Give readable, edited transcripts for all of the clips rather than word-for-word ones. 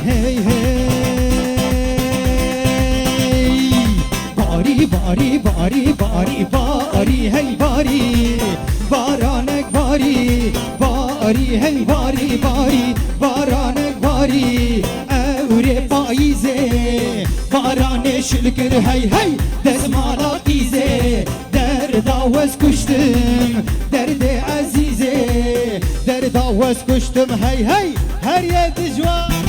hey hey bari bari bari bari bari hey bari baranek bari bari hey bari bari baranek bari evre paize barane şülkür hey hey desmala ize derda vez kuştum derde azize derda vez kuştum hey hey her yerde jwa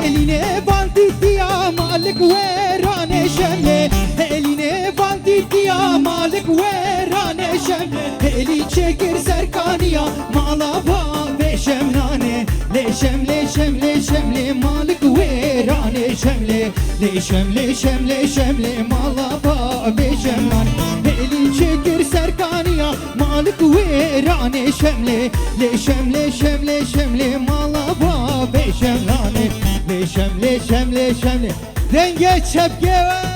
eline bandit ya malik verane şemle eline bandit ya malik verane şemle eli çekir serkaniya malaba ve şemlane leşem leşem leşemle malik verane şemle leşem leşem leşemle malaba ve şemlane eli çekir serkaniya malik verane şemle leşem leşem leşemle malaba ve şemlane leşemle şemle şemle denge çepke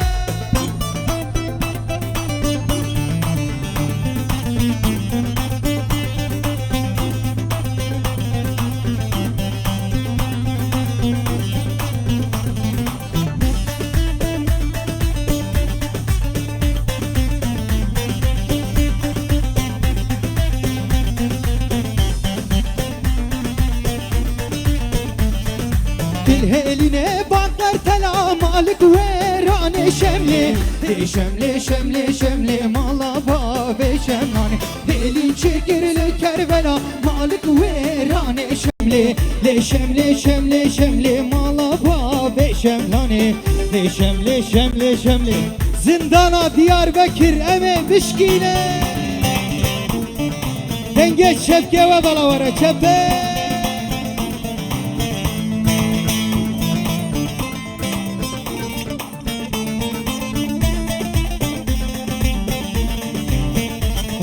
eline bandlar tela malik verane şemle şemle şemle şemle malaba ve şemlane eli çekirle kervela malik verane şemle şemle şemle şemle malaba ve şemlane şemle şemle şemle zindana Diyarbakır eme bişkine denge çepke ve balavara çepe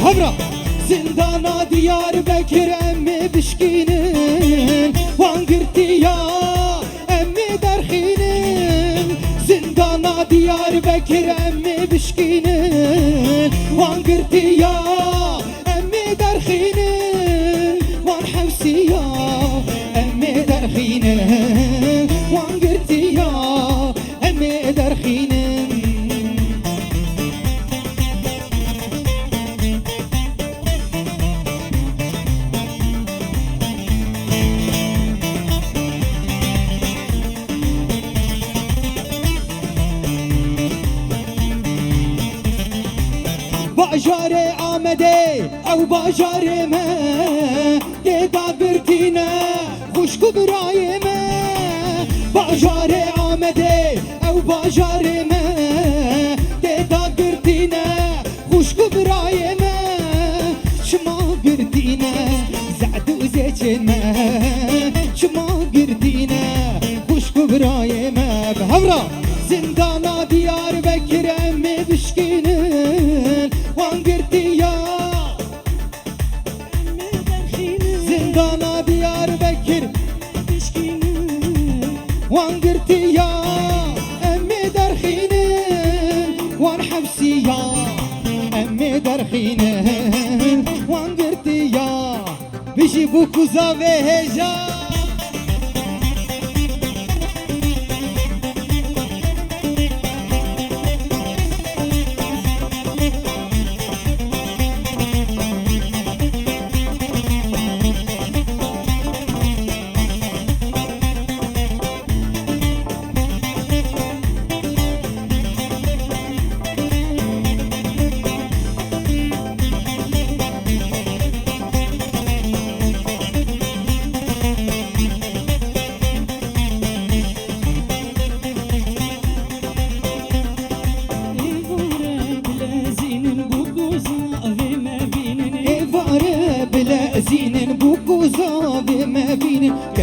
Havra zindana Diyarbakır emmi bişkinin vangırtiya emmi derhinin zindana Diyarbakır emmi bişkinin vangırtiya emmi derhinin van hevsiya emmi derhinin vangırtiya emmi derhinin باجاره آمده او باجاره ما دیدا برتینه خوشکو برای ما باجاره آمده او باجاره ما دیدا برتینه خوشکو برای ما شما گردینه زعد و زیچن ما شما گردینه خوشکو برای ما بهورا زندانا Diyarbakır emmi bişkinin vangırtiya zindana Diyarbakır bişkinin vangırtiya emmi derhinin van hevsiya emmi derhinin vangırtiya bişi bu kuza ve heyecan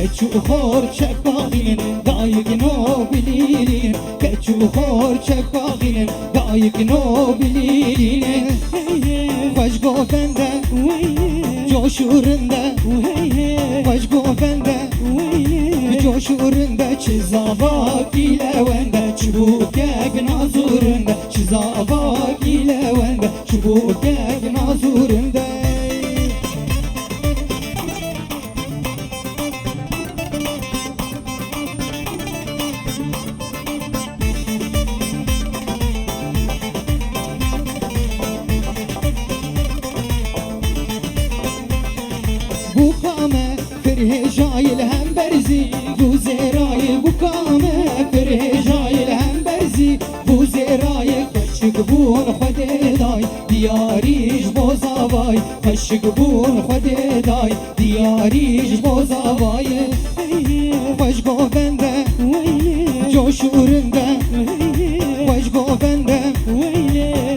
كتشو خور شفاقين دايق نوبلين كتشو خور شفاقين دايق نوبلين خوش گوفنده جوشورنده خوش گوفنده جوشورنده چیزاواکی لونده چبوکک نازورنده چیزاواکی لونده چبوکک نازورنده بوكامه فره جايل هم برزي بوزراي بوكامه فره جايل هم برزي بوزراي خشك بون خدداي دياريش بوزاواي خشك بون خدداي دياريش بوزاواي خوش گوفنده جوشورنده خوش گوفنده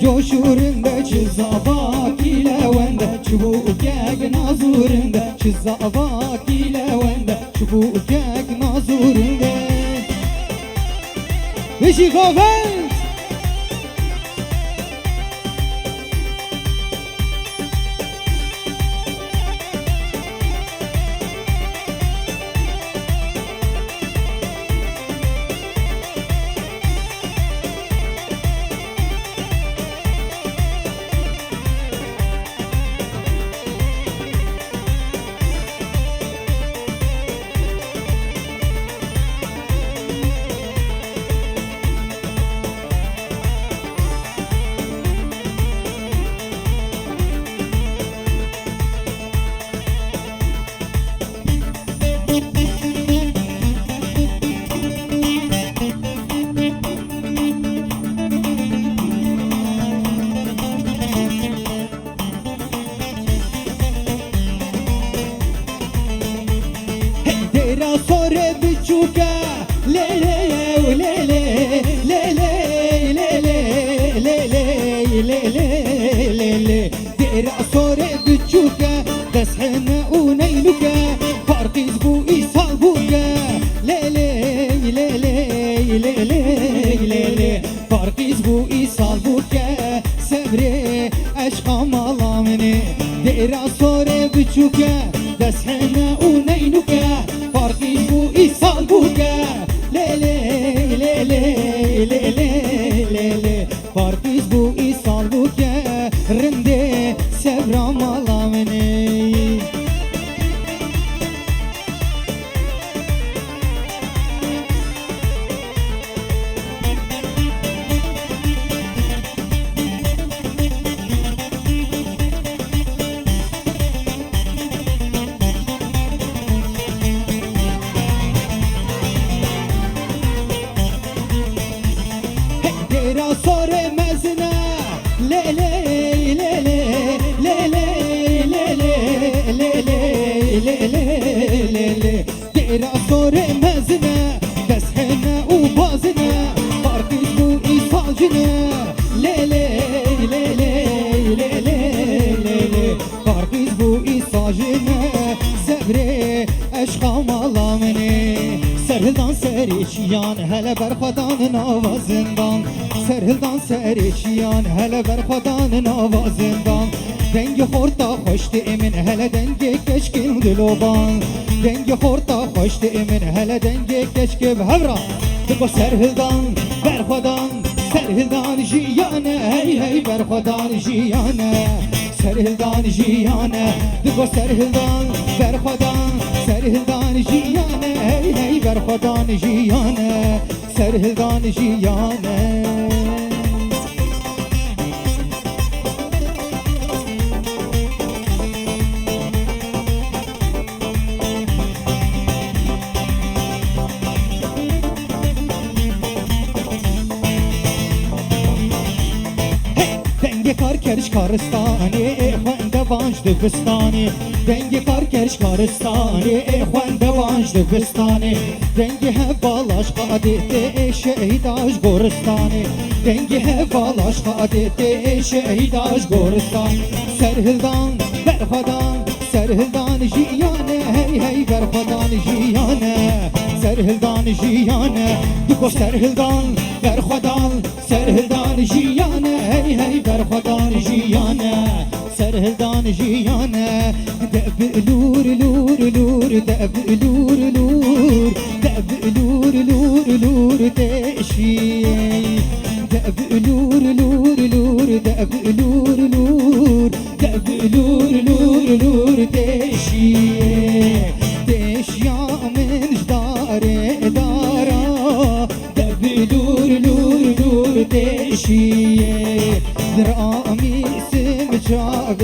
جوشورنده چیزاواکی لونده چبوکک نازورنده چیزاواکی لونده چبوکک نازورنده بشی گوفند صور بتشوكا ليلي وليلي ليلي ليلي ليلي ليلي ليلي دير صور بتشوكا تسحنا ونيلوكا فرق زبو يصابوكا ليلي ليلي ليلي ليلي فرق زبو يصابوكا سبري اشقى ملامني دير صور بتشوكا تسحنا ونيلوكا فرقي بو إيصال بوكا ليلي ليلي ليلي ليلي فرقي بو إيصال بوكا رندي سبرا ملامني صور مزنا ليلي ليلي ليلي ليلي ليلي ليلي دير صور مزنا تسحنا وبازنا فرق اسمه إيصالجنا ليلي ليلي ليلي فرق اسمه إيصالجنا سبري أشقى ملامني سرهلدان سريشيان هلا برخدان نوازندان سرهلدان سريشيان هلا برخدان نوازندان دنگ خورتا خوشت من هلا دنگ کشکین دلوبان دنگ خورتا خوشت من هلا دنگ کشک بهورا دگو سرهلدان برخدان سرهلدان جیانه هی هی برخدان جیانه سرهلدان جیانه دگو سرهلدان برخدان سرهلدان جیانه هی هی برخدان جیانه سرهلدان جیانه دنگ کار کرش کارستانی خوانده وانج دبستانی دنگ کار کرش کارستانی خوانده وانج دبستانی دنگ هوالاش قادته شهیداش گورستانی دنگ هوالاش قادته شهیداش گورستان سرهلدان برخدان سرهلدان جیانه هی هی برخدان جیانه سرهلدان جیانه دکو سرهلدان برخودان سرهلدان جیانه هی هی برخودان جیانه سرهلدان جیانه دب لور لور لور دب لور لور دب لور لور لور دشی دب لور لور لور دب لور لور دب لور لور لور دشی دشیا من جداره دارا دب لور لور لور دشی درآمی سم جاوه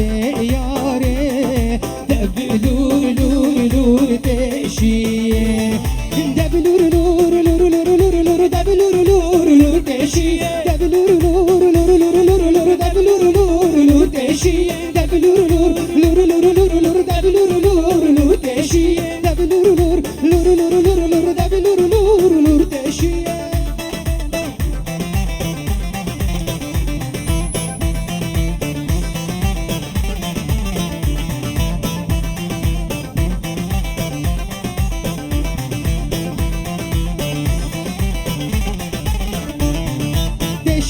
یاره دب لور لور لور دشی دب لور لور لور لور لور لور دب لور لور لور دشی دب لور لور لور لور لور لور دب لور لور لور دشی دب لور لور لور لور لور لور دب لور لور لور دشی دب لور لور لور لور لور لور دب لور لور لور دشی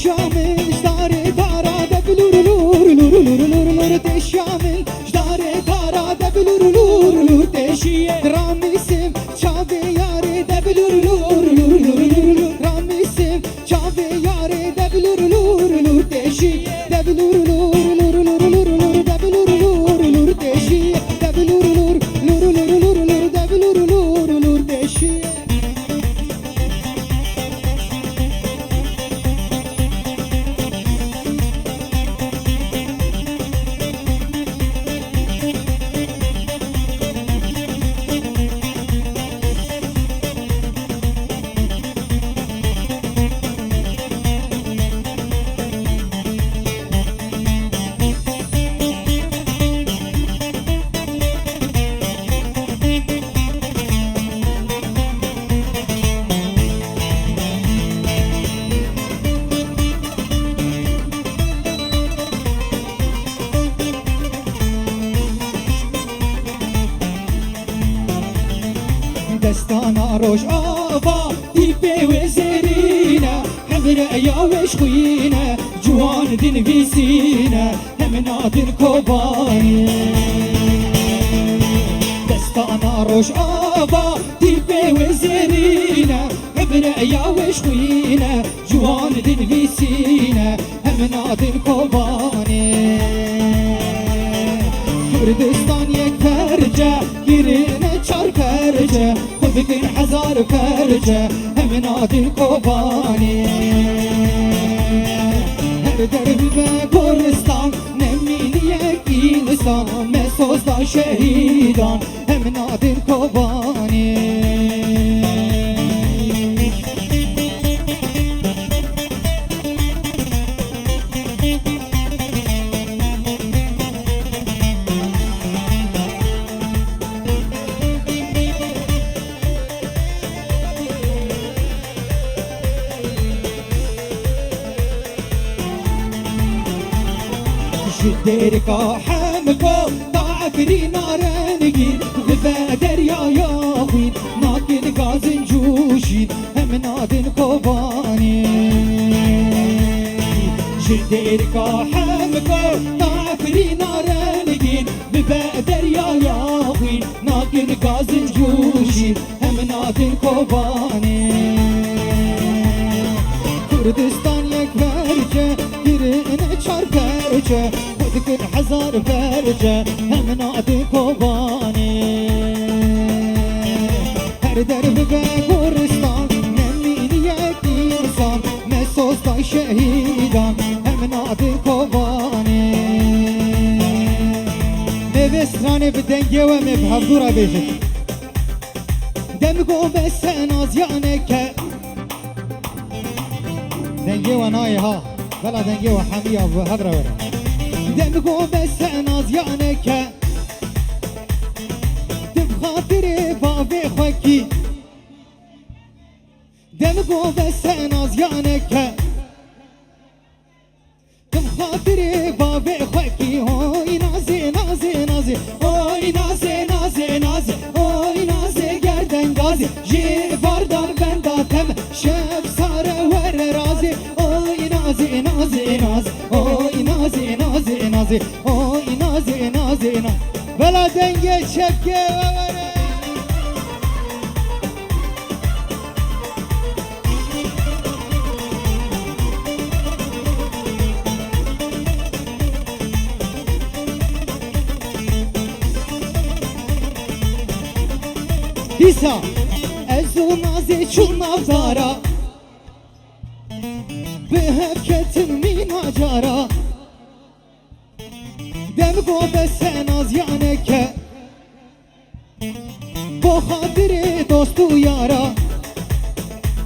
شامل جداره دارا دبلور لور لور لور لور لور شامل جداره دارا دبلور لور لور دشی رامیسم چاوه یاره دبلور لور لور لور لور رامیسم چاوه یاره دبلور لور لور دشی دبلور لور لور لور لور لور دبلور لور لور دشی دبلور لور لور لور لور لور دبلور لور لور دشی دستانا روش آوا دیپه و زرینه همرا یاوش خوینه جوان دین ویسینه هم نادر کوبانی دستانا روش آوا دیپه و زرینه همرا یاوش خوینه جوان دین ویسینه هم نادر کوبانی کردستان یک فرجه گیرینه چار فرجه خود بکن هزار فرجه همه نادر کوبانی هر دربی به کردستان نمینی یک انسان مسوز دا شهیدان همه نادر کوبانی دركا حمكو ضعفري نارنجين ببادر يا خوين ناكن غازن جوشين هم نادن كوباني دركا حمكو ضعفري نارنجين ببادر يا خوين ناكن غازن جوشين هم نادن كوباني كردستان يك فرجة يرين چار فرجة خودكن هزار فرجة هم نادر كوباني هر درب به کردستان نمینی یک انسان مسوز دا شهیدان هم نادر كوباني نوسترانه به دنگه و مبهفدورا بیشت دمگو بسه نازیانه که دنگه و نایه ها بلا دنگه و حمیه و هدره وره دمگو بسه نازیانه که دم خاطر بابی خوکی دمگو بسه نازیانه که دم خاطر بابی خوکی هوی نازی نازی نازی هوی نازی نازی نازی هوی نازی گردن گازی nazi Jivardan ben datem şef sare ver razi Oy nazi nazi nazi Oy nazi nazi nazi Oy nazi nazi nazi Vela denge şefke ver Hisa Ezu nazi çul navzara Behevketin mina cara Dem go besen az yaneke Bo khadiri dostu yara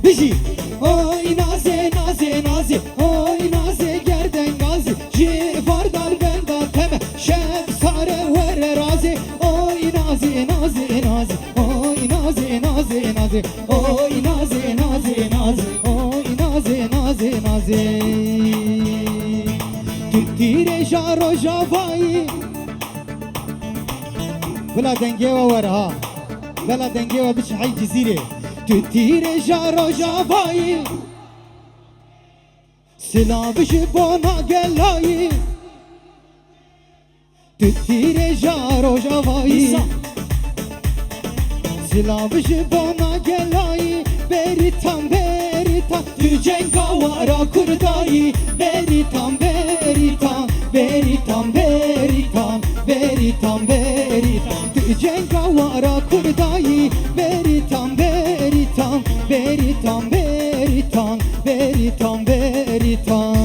Biji Oy nazi nazi nazi Oy nazi gerden gazi Jivardar benda teme Şef sare ver razi Oy nazi nazi nazi Oy nazi nazi nazi Oy nazi nazi nazi Oy nazi nazi nazi Tire jaro javai Vela denge var ha Vela denge var biç hay cizire Tire jaro javai Silabışı bona gelai Tire jaro javai Silabışı bona gelai Beritam beritam Tücenga vara kurdai Beritam beritam Beritam beritam Beritam beritam Tücenga vara kurdai Beritam beritam Beritam beritam Beritam beritam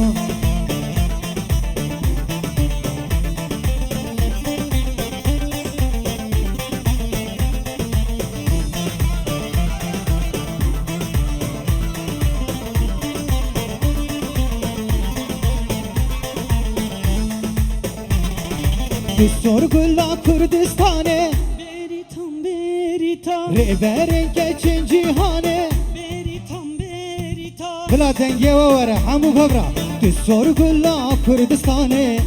Sorgula Kürdistan'e Beritam beritam Reveren geçin cihane Beritam beritam Vela denge var hamu fabra Sorgula Kürdistan'e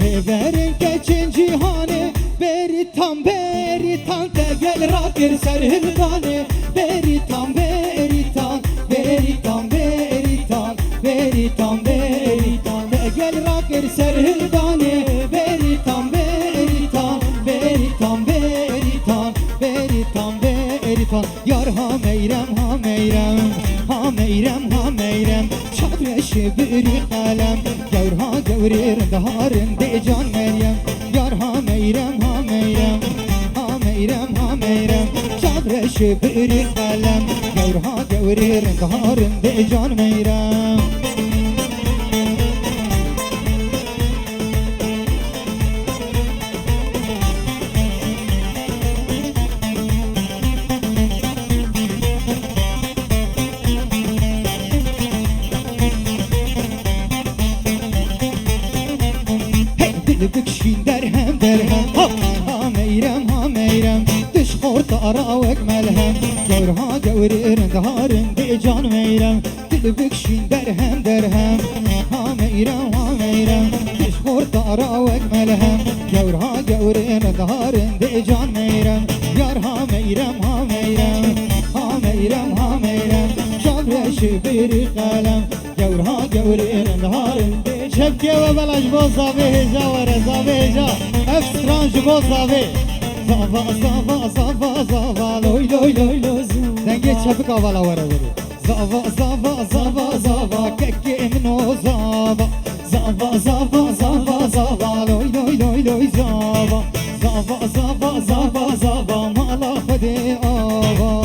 Reveren geçin cihane Beritam beritam Tegel rakir serhildane Beritam beritam Beritam beritam Beritam beritam Tegel rakir serhildane Beritam beritam Beritam beritam Beritam beritam Yar ha meyrem Ha meyrem Çadreşi biri kalem Gevr ha gevrir daharın de can Meryem Yar ha meyrem Ha meyrem Çadreşi biri kalem Gevr ha gevrir daharın de can Meryem Dikşin derhem Ha meyrem Dış horta ara ve melhem Gevr ha gevririn daharın de can meyrem Dil bikşin derhem Ha meyrem Dış horta ara ve melhem Gevr ha gevririn daharın de can meyrem Yar ha meyrem Ha meyrem Şavreşi biri kalem Gevr ha gevririn daharın de Şebke ve belaj bo zavi heja vare zavi heja Efstran jibo zavi Zava loy loy loy loy Denge çabuk avala vare vare Zava kekke emin o zava Zava loy loy loy loy Zava mala fade ava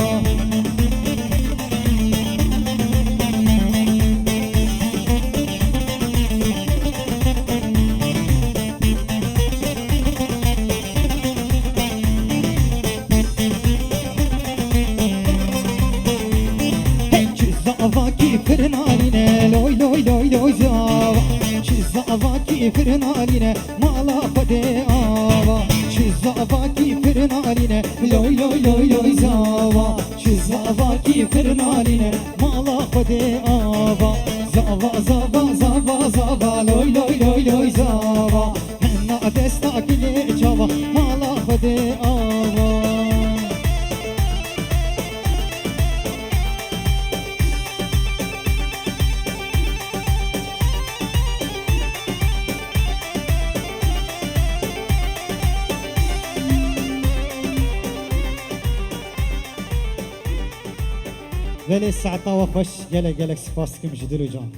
Fırın haline loy loy loy loy zava Şizava ki fırın haline mala fade ava Şizava ki fırın haline loy loy loy loy zava Şizava ki fırın haline mala fade ava Zava loy loy loy loy zava Henna desta kile çava mala fade ava ولی ساعتا و خوش گله گله سپاس کم جدلو جان